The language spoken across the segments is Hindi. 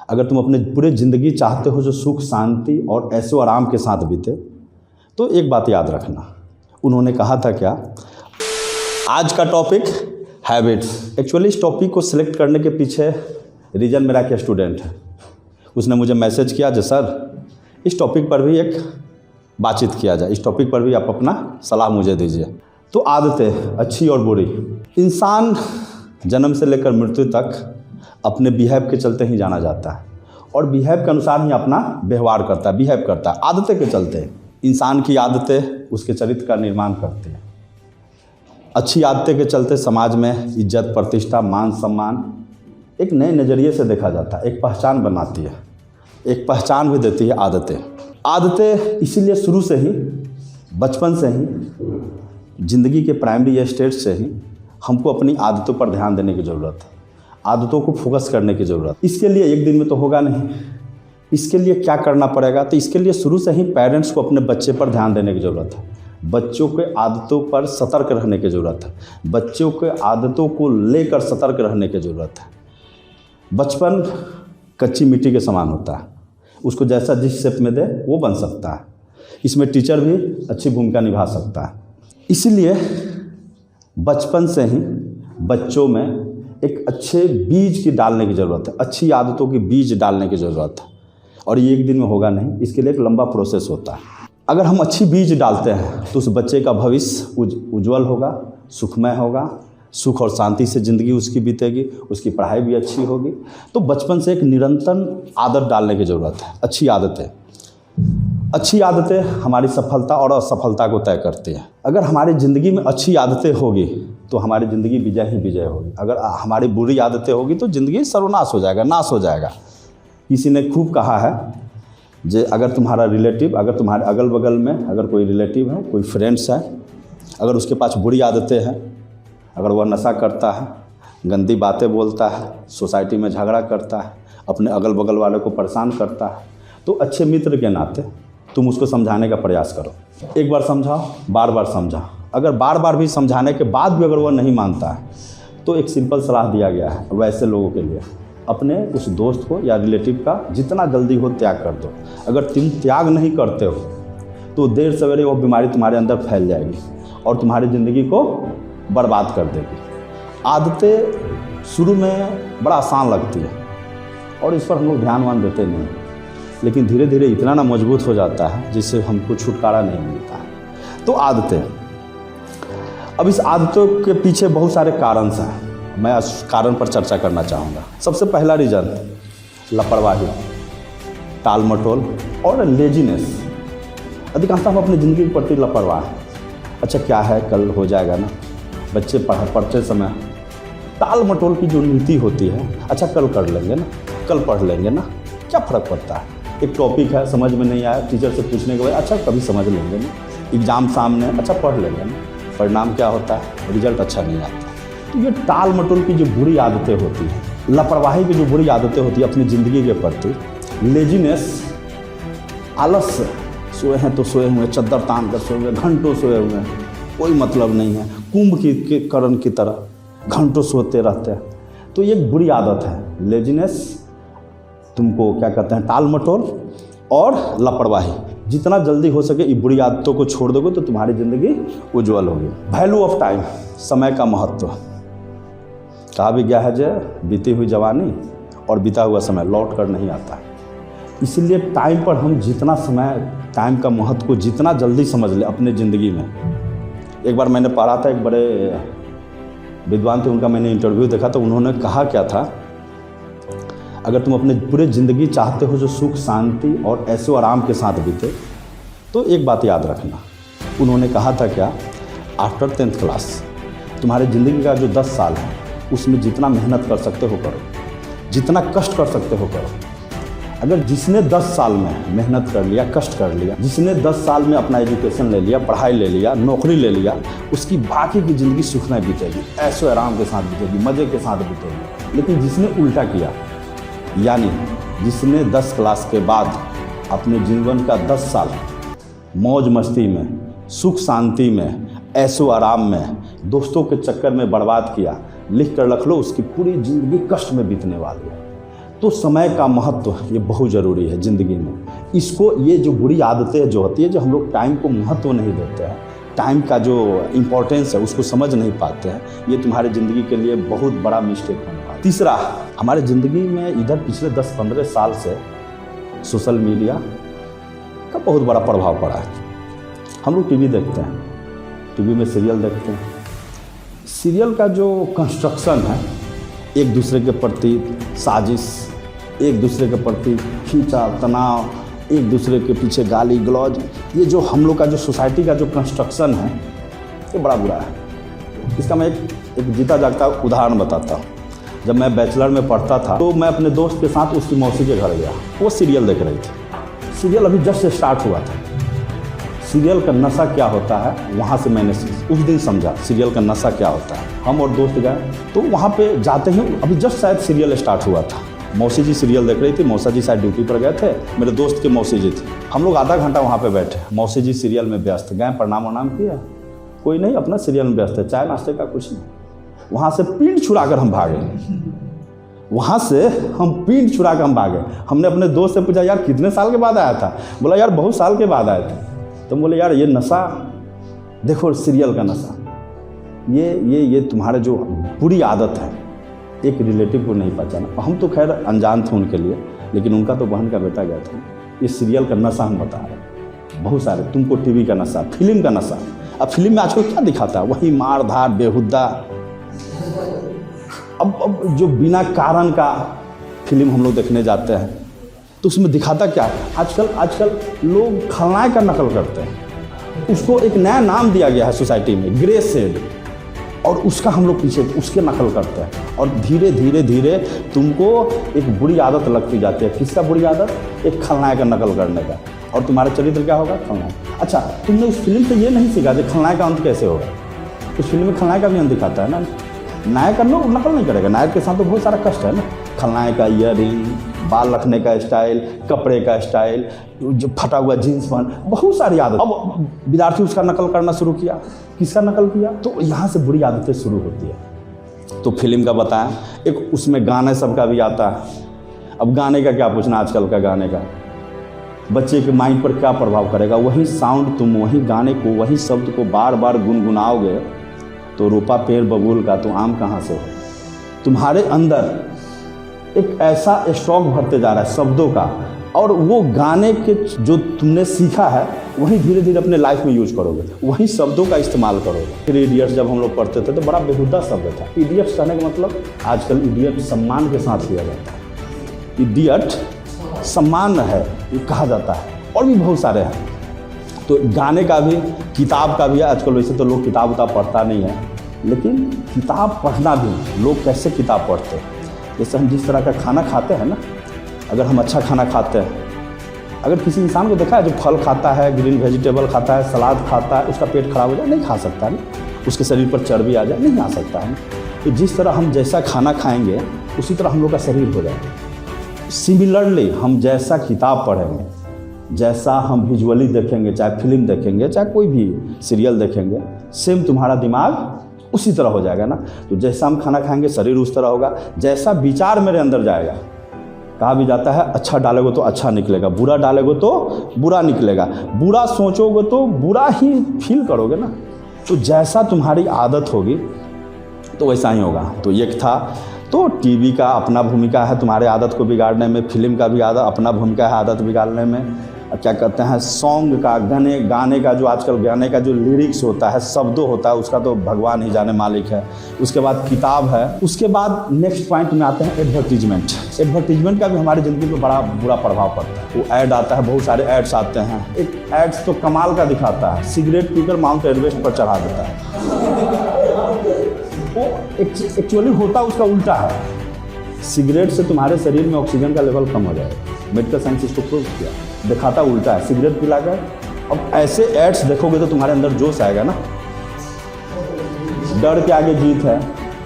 अगर तुम अपने पूरे ज़िंदगी चाहते हो जो सुख शांति और ऐशो आराम के साथ बीते, तो एक बात याद रखना। उन्होंने कहा था क्या, आज का टॉपिक हैबिट्स। एक्चुअली इस टॉपिक को सिलेक्ट करने के पीछे रीज़न मेरा एक स्टूडेंट है, उसने मुझे मैसेज किया जो सर इस टॉपिक पर भी एक बातचीत किया जाए, इस टॉपिक पर भी आप अपना सलाह मुझे दीजिए। तो आदतें अच्छी और बुरी, इंसान जन्म से लेकर मृत्यु तक अपने बिहेव के चलते ही जाना जाता है और बिहेव के अनुसार ही अपना व्यवहार करता है, बिहेव करता है। आदतें के चलते इंसान की आदतें उसके चरित्र का निर्माण करती हैं। अच्छी आदतें के चलते समाज में इज्जत, प्रतिष्ठा, मान सम्मान एक नए नज़रिए से देखा जाता है, एक पहचान बनाती है, एक पहचान भी देती है आदतें इसीलिए शुरू से ही, बचपन से ही, ज़िंदगी के प्राइमरी स्टेज से ही हमको अपनी आदतों पर ध्यान देने की ज़रूरत है, आदतों को फोकस करने की ज़रूरत। इसके लिए एक दिन में तो होगा नहीं, इसके लिए क्या करना पड़ेगा, तो इसके लिए शुरू से ही पेरेंट्स को अपने बच्चे पर ध्यान देने की ज़रूरत है, बच्चों के आदतों पर सतर्क रहने की ज़रूरत है, बच्चों के आदतों को लेकर सतर्क रहने की ज़रूरत है। बचपन कच्ची मिट्टी के समान होता है, उसको जैसा जिस शेप में दे वो बन सकता है, इसमें टीचर भी अच्छी भूमिका निभा सकता है। इसीलिए बचपन से ही बच्चों में एक अच्छे बीज की डालने की ज़रूरत है, अच्छी आदतों की बीज डालने की ज़रूरत है, और ये एक दिन में होगा नहीं, इसके लिए एक लंबा प्रोसेस होता है। अगर हम अच्छी बीज डालते हैं तो उस बच्चे का भविष्य उज्जवल होगा, सुखमय होगा, सुख और शांति से ज़िंदगी उसकी बीतेगी, उसकी पढ़ाई भी अच्छी होगी। तो बचपन से एक निरंतर आदत डालने की ज़रूरत है, अच्छी आदतें हमारी सफलता और असफलता को तय करती हैं। अगर हमारी ज़िंदगी में अच्छी आदतें होगी तो हमारी ज़िंदगी विजय ही विजय होगी। अगर हमारी बुरी आदतें होगी तो ज़िंदगी सर्वनाश हो जाएगा, नाश हो जाएगा। किसी ने खूब कहा है जे अगर तुम्हारा रिलेटिव, अगर तुम्हारे अगल बगल में अगर कोई रिलेटिव है, कोई फ्रेंड्स है, अगर उसके पास बुरी आदतें हैं, अगर वह नशा करता है, गंदी बातें बोलता है, सोसाइटी में झगड़ा करता है, अपने अगल बगल वालों को परेशान करता है, तो अच्छे मित्र के नाते तुम उसको समझाने का प्रयास करो। एक बार समझाओ, बार बार समझाओ। अगर बार बार भी समझाने के बाद भी अगर वह नहीं मानता है तो एक सिंपल सलाह दिया गया है वैसे लोगों के लिए, अपने उस दोस्त को या रिलेटिव का जितना जल्दी हो त्याग कर दो। अगर तुम त्याग नहीं करते हो तो देर सवेरे वो बीमारी तुम्हारे अंदर फैल जाएगी और तुम्हारी ज़िंदगी को बर्बाद कर देगी। आदतें शुरू में बड़ा आसान लगती है और इस पर हम लोग ध्यान देते नहीं, लेकिन धीरे धीरे इतना ना मजबूत हो जाता है जिससे हमको छुटकारा नहीं मिलता है। तो आदतें, अब इस आदतों के पीछे बहुत सारे कारण हैं, मैं उस कारण पर चर्चा करना चाहूँगा। सबसे पहला रीज़न लापरवाही, टाल मटोल और लेजीनेस। अधिकांशतः हम अपनी ज़िंदगी के प्रति लापरवाह हैं। अच्छा क्या है, कल हो जाएगा ना। बच्चे पढ़ते समय टाल मटोल की जो नीति होती है, अच्छा कल कर लेंगे ना, कल पढ़ लेंगे ना, क्या फ़र्क पड़ता है। एक टॉपिक है, समझ में नहीं आया, टीचर से पूछने के बाद अच्छा कभी समझ लेंगे ना, एग्ज़ाम सामने, अच्छा पढ़ लेंगे ना, परिणाम क्या होता है, रिजल्ट अच्छा नहीं आता। तो ये टाल मटोल की जो बुरी आदतें होती हैं, लापरवाही की जो बुरी आदतें होती है अपनी ज़िंदगी के प्रति, लेजीनेस, आलस, सोए हैं तो सोए हुए, चद्दर तान कर सोए हुए, घंटों सोए हुए हैं, कोई मतलब नहीं है, कुंभ के करण की तरह घंटों सोते रहते हैं। तो ये एक बुरी आदत है, लेजीनेस, तुमको क्या कहते हैं, टाल मटोल और लापरवाही। जितना जल्दी हो सके ये बुरी आदतों को छोड़ दोगे तो तुम्हारी ज़िंदगी उज्जवल होगी। वैल्यू ऑफ टाइम, समय का महत्व। कहा भी गया है जो बीती हुई जवानी और बीता हुआ समय लौट कर नहीं आता। इसीलिए टाइम पर हम जितना समय, टाइम का महत्व को जितना जल्दी समझ ले अपने ज़िंदगी में। एक बार मैंने पढ़ा था, एक बड़े विद्वान थे, उनका मैंने इंटरव्यू देखा, तो उन्होंने कहा क्या था, अगर तुम अपने पूरे ज़िंदगी चाहते हो जो सुख शांति और ऐशो आराम के साथ बीते, तो एक बात याद रखना। उन्होंने कहा था क्या, आफ्टर 10th क्लास तुम्हारे ज़िंदगी का जो 10 साल है उसमें जितना मेहनत कर सकते हो करो, जितना कष्ट कर सकते हो करो। अगर जिसने 10 साल में मेहनत कर लिया, कष्ट कर लिया, जिसने 10 साल में अपना एजुकेशन ले लिया, पढ़ाई ले लिया, नौकरी ले लिया, उसकी बाकी की ज़िंदगी सुख में बीतेगी, ऐशो आराम के साथ बीतेगी, मज़े के साथ बीतेगी। लेकिन जिसने उल्टा किया, यानी जिसने 10 क्लास के बाद अपने जीवन का 10 साल मौज मस्ती में, सुख शांति में, ऐशो आराम में, दोस्तों के चक्कर में बर्बाद किया, लिख कर रख लो, उसकी पूरी ज़िंदगी कष्ट में बीतने वाली है। तो समय का महत्व ये बहुत ज़रूरी है ज़िंदगी में। इसको ये जो बुरी आदतें जो होती है, जो हम लोग टाइम को महत्व नहीं देते हैं, टाइम का जो इम्पोर्टेंस है उसको समझ नहीं पाते हैं, ये तुम्हारे ज़िंदगी के लिए बहुत बड़ा मिस्टेक होने वाला है। तीसरा, हमारे ज़िंदगी में इधर पिछले 10-15 साल से सोशल मीडिया का बहुत बड़ा प्रभाव पड़ा है। हम लोग टीवी देखते हैं, टीवी में सीरियल देखते हैं। सीरियल का जो कंस्ट्रक्शन है, एक दूसरे के प्रति साजिश, एक दूसरे के प्रति खींचा तनाव, एक दूसरे के पीछे गाली गलौज, ये जो हम लोग का जो सोसाइटी का जो कंस्ट्रक्शन है, ये बड़ा बुरा है। इसका मैं एक जीता जागता उदाहरण बताता हूँ। जब मैं बैचलर में पढ़ता था तो मैं अपने दोस्त के साथ उसकी मौसी के घर गया। वो सीरियल देख रही थी। सीरियल अभी जस्ट स्टार्ट हुआ था। सीरियल का नशा क्या होता है, वहाँ से मैंने उस दिन समझा सीरियल का नशा क्या होता है। हम और दोस्त गए तो वहाँ पे जाते ही अभी जस्ट शायद सीरियल स्टार्ट हुआ था। मौसी जी सीरियल देख रही थी, मौसा जी शायद ड्यूटी पर गए थे, मेरे दोस्त के मौसी जी थे। हम लोग आधा घंटा वहाँ पे बैठे, मौसी जी सीरियल में व्यस्त, गए प्रणाम वनाम किए, कोई नहीं, अपना सीरियल में व्यस्त है, चाय नाश्ते का कुछ नहीं। वहाँ से पीठ छुड़ाकर हम भागे, वहाँ से हम पीठ छुड़ाकर हम भागे। हमने अपने दोस्त से पूछा, यार कितने साल के बाद आया था? बोला यार बहुत साल के बाद आया था। तो बोले यार ये नशा देखो, सीरियल का नशा, ये तुम्हारे जो बुरी आदत है, एक रिलेटिव को नहीं पहचाना। हम तो खैर अनजान थे उनके लिए, लेकिन उनका तो बहन का बेटा गया था। ये सीरियल का नशा हम बता रहे हैं, बहुत सारे। तुमको टीवी का नशा, फिल्म का नशा। अब फिल्म में आजकल क्या दिखाता है? वही मार धार बेहुद्दा। अब जो बिना कारण का फिल्म हम लोग देखने जाते हैं तो उसमें दिखाता क्या है? आजकल लोग खलनायक का नकल करते हैं। उसको एक नया नाम दिया गया है सोसाइटी में, ग्रे शेड, और उसका हम लोग पीछे उसके नकल करते हैं। और धीरे धीरे धीरे तुमको एक बुरी आदत लगती जाती है। किसका बुरी आदत? एक खलनायक का नकल करने का। और तुम्हारा चरित्र क्या होगा? खलनायक। अच्छा, तुमने उस फिल्म से ये नहीं सीखा कि खलनायक का अंत कैसे होगा। उस फिल्म में खलनायक का भी अंत दिखाता है ना। नायक का लोग नकल नहीं करेगा, नायक के साथ तो बहुत सारा कष्ट है ना। खलनायक का ईयरिंग, बाल रखने का स्टाइल, कपड़े का स्टाइल, जो फटा हुआ जीन्स पहन, बहुत सारी आदत। अब विद्यार्थी उसका नकल करना शुरू किया। किसका नकल किया? तो यहाँ से बुरी आदतें शुरू होती है। तो फिल्म का बताया, एक उसमें गाने सबका भी आता है। अब गाने का क्या पूछना, आजकल का गाने का बच्चे के माइंड पर क्या प्रभाव करेगा? वही साउंड, तुम वही गाने को, वही शब्द को बार बार गुनगुनाओगे तो रोपा पेड़ बबूल का तो आम कहाँ से हो। तुम्हारे अंदर एक ऐसा स्टॉक भरते जा रहा है शब्दों का, और वो गाने के जो तुमने सीखा है वही धीरे धीरे अपने लाइफ में यूज करोगे, वही शब्दों का इस्तेमाल करोगे। फिर इडियट्स जब हम लोग पढ़ते थे तो बड़ा बेहुदा शब्द था। इडियट्स कहने का मतलब, आजकल इडियट सम्मान के साथ लिया जाता है। इडियट सम्मान है ये कहा जाता है, और भी बहुत सारे हैं। तो गाने का भी, किताब का भी। आजकल वैसे तो लोग किताब उताब पढ़ता नहीं है, लेकिन किताब पढ़ना भी, लोग कैसे किताब पढ़ते हैं। जैसे हम जिस तरह का खाना खाते हैं ना, अगर हम अच्छा खाना खाते हैं, अगर किसी इंसान को देखा है जो फल खाता है, ग्रीन वेजिटेबल खाता है, सलाद खाता है, उसका पेट खराब हो जाए? नहीं खा सकता है ना। उसके शरीर पर चर्बी आ जाए? नहीं आ सकता है ना। तो जिस तरह हम जैसा खाना खाएंगे उसी तरह हम लोग का शरीर हो जाएगा। सिमिलरली हम जैसा किताब पढ़ेंगे, जैसा हम विजुअली देखेंगे, चाहे फिल्म देखेंगे, चाहे कोई भी सीरियल देखेंगे, सेम तुम्हारा दिमाग उसी तरह हो जाएगा ना। तो जैसा हम खाना खाएंगे शरीर उस तरह होगा। जैसा विचार मेरे अंदर जाएगा, कहा भी जाता है अच्छा डालोगे तो अच्छा निकलेगा, बुरा डालोगे तो बुरा निकलेगा। बुरा सोचोगे तो बुरा ही फील करोगे ना। तो जैसा तुम्हारी आदत होगी तो वैसा ही होगा। तो एक था, तो टीवी का अपना भूमिका है तुम्हारे आदत को बिगाड़ने में, फिल्म का भी अपना भूमिका है आदत बिगाड़ने में। क्या कहते हैं, सॉन्ग का, गाने का, जो आजकल गाने का जो लिरिक्स होता है, शब्दों होता है, उसका तो भगवान ही जाने मालिक है। उसके बाद किताब है। उसके बाद नेक्स्ट पॉइंट में आते हैं एडवर्टीजमेंट। एडवर्टीजमेंट का भी हमारी ज़िंदगी में बड़ा बुरा प्रभाव पड़ता है। वो ऐड आता है, बहुत सारे ऐड्स आते हैं। एक ऐड्स तो कमाल का दिखाता है, सिगरेट पीकर माउंट एवरेस्ट पर चढ़ा देता है। वो एक्चुअली होता उसका उल्टा है। सिगरेट से तुम्हारे शरीर में ऑक्सीजन का लेवल कम हो जाएगा। मेडिकल साइंस इसको प्रूव किया। दिखाता उल्टा है, सिगरेट पिलाकर। अब ऐसे एड्स देखोगे तो तुम्हारे अंदर जोश आएगा ना। डर के आगे जीत है,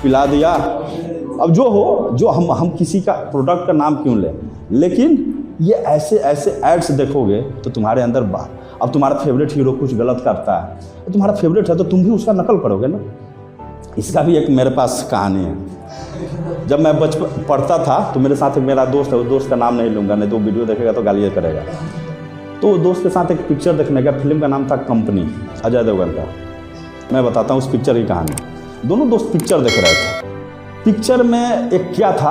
पिला दिया। अब जो हो, जो हम किसी का प्रोडक्ट का नाम क्यों लें, लेकिन ये ऐसे एड्स देखोगे तो तुम्हारे अंदर अब तुम्हारा फेवरेट हीरो कुछ गलत करता है तो तुम्हारा फेवरेट है तो तुम भी उसका नकल करोगे ना। इसका भी एक मेरे पास कहानी है। जब मैं बचपन पढ़ता था तो मेरे साथ एक मेरा दोस्त है, उस दोस्त का नाम नहीं लूँगा, नहीं तो वीडियो देखेगा तो गालियाँ करेगा। तो वो दोस्त के साथ एक पिक्चर देखने का, फिल्म का नाम था कंपनी, अजय देवगन का। मैं बताता हूँ उस पिक्चर की कहानी। दोनों दोस्त पिक्चर देख रहे थे। पिक्चर में एक क्या था